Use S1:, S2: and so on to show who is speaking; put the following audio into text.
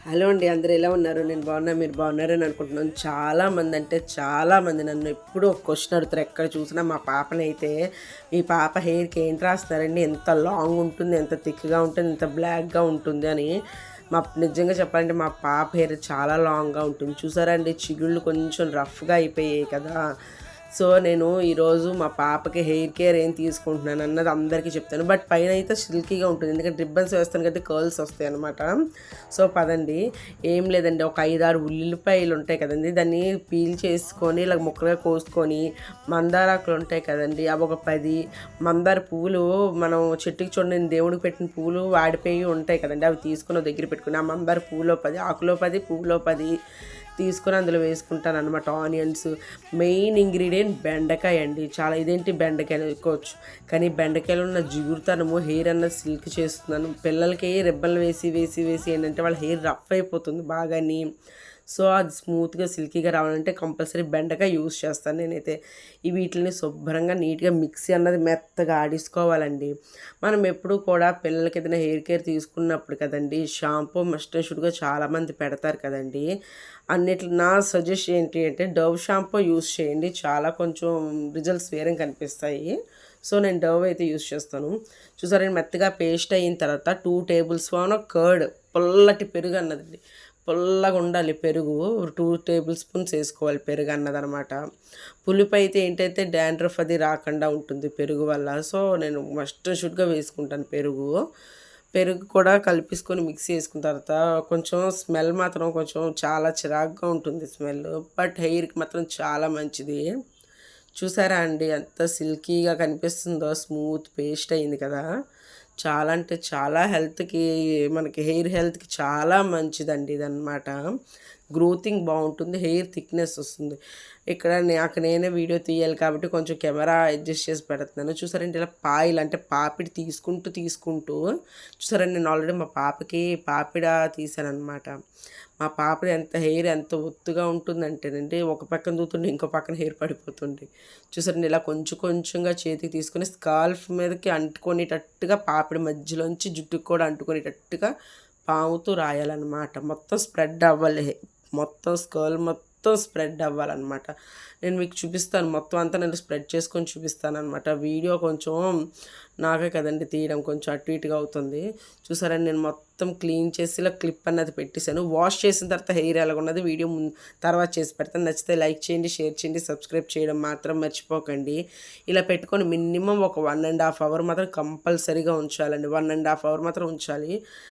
S1: Hello అండి, అందరూ ఎలా ఉన్నారు? నేను బాగున్నా, మీరు బాగున్నారని అనుకుంటున్నాను. చాలామంది అంటే చాలామంది నన్ను ఎప్పుడూ ఒక క్వశ్చన్ అడుగుతారు. ఎక్కడ చూసినా మా పాపనైతే, మీ పాప హెయిర్కి ఏంటి రాస్తున్నారండి, ఎంత లాంగ్ ఉంటుంది, ఎంత థిక్గా ఉంటుంది, ఎంత బ్లాక్గా ఉంటుంది అని. నిజంగా చెప్పాలంటే మా పాప హెయిర్ చాలా లాంగ్గా ఉంటుంది. చూసారా అండి, చిగుళ్ళు కొంచెం రఫ్గా అయిపోయాయి కదా. సో నేను ఈరోజు మా పాపకి హెయిర్ కేర్ ఏం తీసుకుంటున్నాను అన్నది అందరికీ చెప్తాను. బట్ పైన అయితే సిల్కీగా ఉంటుంది, ఎందుకంటే రిబ్బన్స్ వేస్తాను కదా, కర్ల్స్ వస్తాయి అనమాట. సో పదండి, ఏం లేదండి, ఒక 5-6 ఉల్లిపాయలు ఉంటాయి కదండి, దాన్ని పీల్ చేసుకొని ఇలా ముక్కలుగా కోసుకొని, మందారాకులు ఉంటాయి కదండి, అవి ఒక 10 మందార పువ్వులు, మనం చెట్టుకి చూడండి దేవుడికి పెట్టిన పువ్వులు వాడిపోయి ఉంటాయి కదండి, అవి తీసుకుని దగ్గర పెట్టుకుని, ఆ మందార పువ్వులో 10, ఆకులో 10, పువ్వులో 10 తీసుకొని అందులో వేసుకుంటాను అనమాట. ఆనియన్స్, మెయిన్ ఇంగ్రీడియంట్ బెండకాయ అండి. చాలా ఇదేంటి బెండకాయలు వేసుకోవచ్చు, కానీ బెండకాయలు ఉన్న జిగురుతనము హెయిర్ అన్నది సిల్క్ చేస్తున్నాను. పిల్లలకి రిబ్బన్లు వేసి వేసి వేసి ఏంటంటే వాళ్ళ హెయిర్ రఫ్ అయిపోతుంది బాగాని. సో అది స్మూత్గా సిల్కీగా రావాలంటే కంపల్సరీ బెండకాయ యూస్ చేస్తాను నేనైతే. ఈ వీటిని శుభ్రంగా నీట్గా మిక్సీ అన్నది మెత్తగా ఆడించుకోవాలండి. మనం ఎప్పుడు కూడా పిల్లలకి ఏదైనా హెయిర్ కేర్ తీసుకున్నప్పుడు కదండి, షాంపూ మస్ట్ అండ్ షుడ్గా చాలామంది పెడతారు కదండి. అన్నిట్లో నా సజెస్ట్ ఏంటి అంటే డవ్ షాంపూ యూస్ చేయండి, చాలా కొంచెం రిజల్ట్స్ వేరే కనిపిస్తాయి. సో నేను డవ్ అయితే యూస్ చేస్తాను. చూసారండి, మెత్తగా పేస్ట్ అయిన తర్వాత 2 టేబుల్ స్పూన్ కర్డ్, పుల్లటి పెరుగు అన్నదండి, పుల్లగా ఉండాలి పెరుగు. 2 టేబుల్ స్పూన్స్ వేసుకోవాలి పెరుగు అన్నదనమాట. పులుపు అయితే ఏంటైతే డాండ్రఫ్ అది రాకుండా ఉంటుంది పెరుగు వల్ల. సో నేను మస్ట్ షుడ్గా వేసుకుంటాను పెరుగు. పెరుగు కూడా కలిపేసుకొని మిక్సీ వేసుకున్న తర్వాత కొంచెం స్మెల్ మాత్రం కొంచెం చాలా చిరాకుగా ఉంటుంది స్మెల్, బట్ హెయిర్కి మాత్రం చాలా మంచిది. చూసారా అండి, ఎంత సిల్కీగా కనిపిస్తుందో, స్మూత్ పేస్ట్ అయింది కదా. చాలా అంటే చాలా హెల్త్కి, మనకి హెయిర్ హెల్త్కి చాలా మంచిదండి ఇదన్నమాట. గ్రోతింగ్ బాగుంటుంది, హెయిర్ థిక్నెస్ వస్తుంది. ఇక్కడ నాకు నేనే వీడియో తీయాలి కాబట్టి కొంచెం కెమెరా అడ్జస్ట్ చేసి పెడుతున్నాను. చూసారంటే ఇలా పాయిల్ అంటే పాపిడి తీసుకుంటూ తీసుకుంటూ, చూసారండి నేను ఆల్రెడీ మా పాపకి పాపిడ తీసాను అనమాట. మా పాపది హెయిర్ ఎంత ఒత్తుగా ఉంటుందంటేనండి, ఒక పక్కన దూతుండే ఇంకో పక్కన హెయిర్ పడిపోతుంది. చూసారండి, ఇలా కొంచెం కొంచెంగా చేతికి తీసుకొని స్కాల్ఫ్ మీదకి అంటుకునేటట్టుగా, పాపిడి మధ్యలోంచి జుట్టుకు కూడా అంటుకునేటట్టుగా పాముతూ రాయాలన్నమాట. మొత్తం స్ప్రెడ్ అవ్వాలి, మొత్తం స్కర్ల్ మొత్తం స్ప్రెడ్ అవ్వాలన్నమాట. నేను మీకు చూపిస్తాను, మొత్తం అంతా నేను స్ప్రెడ్ చేసుకొని చూపిస్తాను అనమాట. వీడియో కొంచెం నాకే కదండి తీయడం, కొంచెం అటు ఇటుగా అవుతుంది. చూసారండి, నేను మొత్తం క్లీన్ చేసి ఇలా క్లిప్ అన్నది పెట్టేశాను. వాష్ చేసిన తర్వాత హెయిర్ ఎలాగున్నది వీడియో తర్వాత చేసి పెడతాను. నచ్చితే లైక్ చేయండి, షేర్ చేయండి, సబ్స్క్రైబ్ చేయడం మాత్రం మర్చిపోకండి. ఇలా పెట్టుకొని మినిమం ఒక 1.5 అవర్ మాత్రం కంపల్సరీగా ఉంచాలండి. 1.5 అవర్ మాత్రం ఉంచాలి.